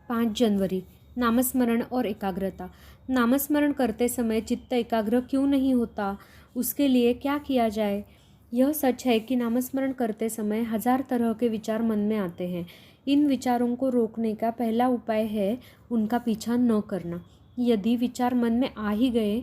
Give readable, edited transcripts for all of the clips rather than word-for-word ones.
5 जनवरी। नामस्मरण और एकाग्रता। नामस्मरण करते समय चित्त एकाग्र क्यों नहीं होता, उसके लिए क्या किया जाए? यह सच है कि नामस्मरण करते समय 1000 तरह के विचार मन में आते हैं। इन विचारों को रोकने का पहला उपाय है उनका पीछा न करना। यदि विचार मन में आ ही गए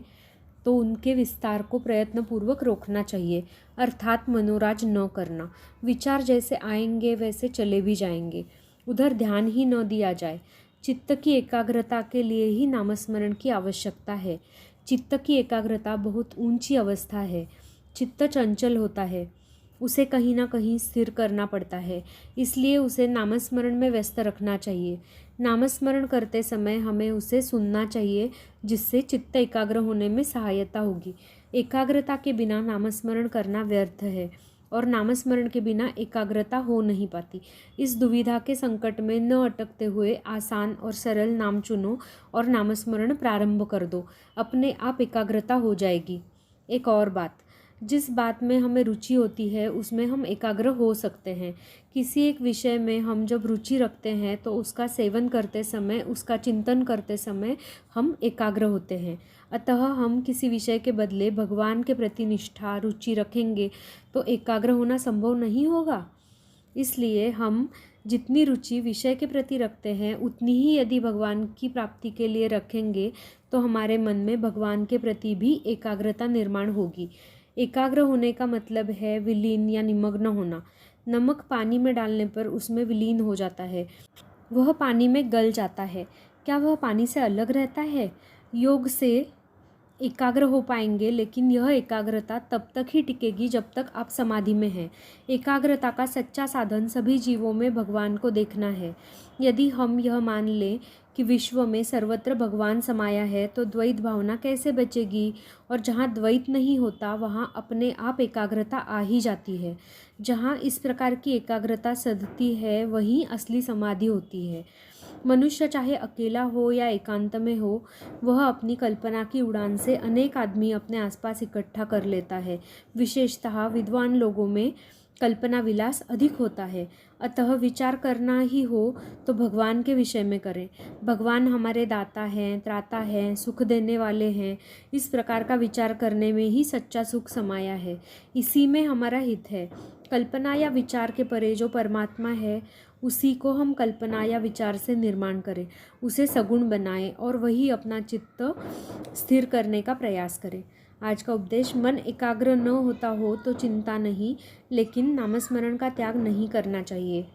तो उनके विस्तार को प्रयत्नपूर्वक रोकना चाहिए, अर्थात मनोराज न करना। विचार जैसे आएंगे वैसे चले भी जाएंगे, उधर ध्यान ही न दिया जाए। चित्त की एकाग्रता के लिए ही नामस्मरण की आवश्यकता है। चित्त की एकाग्रता बहुत ऊंची अवस्था है। चित्त चंचल होता है, उसे कहीं ना कहीं स्थिर करना पड़ता है, इसलिए उसे नामस्मरण में व्यस्त रखना चाहिए। नामस्मरण करते समय हमें उसे सुनना चाहिए, जिससे चित्त एकाग्र होने में सहायता होगी। एकाग्रता के बिना नामस्मरण करना व्यर्थ है और नामस्मरण के बिना एकाग्रता हो नहीं पाती। इस दुविधा के संकट में न अटकते हुए आसान और सरल नाम चुनो और नामस्मरण प्रारंभ कर दो। अपने आप एकाग्रता हो जाएगी। एक और बात, जिस बात में हमें रुचि होती है उसमें हम एकाग्र हो सकते हैं। किसी एक विषय में हम जब रुचि रखते हैं तो उसका सेवन करते समय, उसका चिंतन करते समय हम एकाग्र होते हैं। अतः हम किसी विषय के बदले भगवान के प्रति निष्ठा, रुचि रखेंगे तो एकाग्र होना संभव नहीं होगा। इसलिए हम जितनी रुचि विषय के प्रति रखते हैं उतनी ही यदि भगवान की प्राप्ति के लिए रखेंगे तो हमारे मन में भगवान के प्रति भी एकाग्रता निर्माण होगी। एकाग्र होने का मतलब है विलीन या निमग्न होना। नमक पानी में डालने पर उसमें विलीन हो जाता है, वह पानी में गल जाता है। क्या वह पानी से अलग रहता है? योग से एकाग्र हो पाएंगे, लेकिन यह एकाग्रता तब तक ही टिकेगी जब तक आप समाधि में हैं। एकाग्रता का सच्चा साधन सभी जीवों में भगवान को देखना है। यदि हम यह मान लें कि विश्व में सर्वत्र भगवान समाया है तो द्वैत भावना कैसे बचेगी? और जहाँ द्वैत नहीं होता वहाँ अपने आप एकाग्रता आ ही जाती है। जहाँ इस प्रकार की एकाग्रता सधती है वहीं असली समाधि होती है। मनुष्य चाहे अकेला हो या एकांत में हो, वह अपनी कल्पना की उड़ान से अनेक आदमी अपने आसपास इकट्ठा कर लेता है। विशेषतः विद्वान लोगों में कल्पना विलास अधिक होता है। अतः विचार करना ही हो तो भगवान के विषय में करें। भगवान हमारे दाता हैं, त्राता हैं, सुख देने वाले हैं। इस प्रकार का विचार करने में ही सच्चा सुख समाया है, इसी में हमारा हित है। कल्पना या विचार के परे जो परमात्मा है उसी को हम कल्पना या विचार से निर्माण करें, उसे सगुण बनाएं और वही अपना चित्त स्थिर करने का प्रयास करें। आज का उपदेश, मन एकाग्र न होता हो तो चिंता नहीं, लेकिन नामस्मरण का त्याग नहीं करना चाहिए।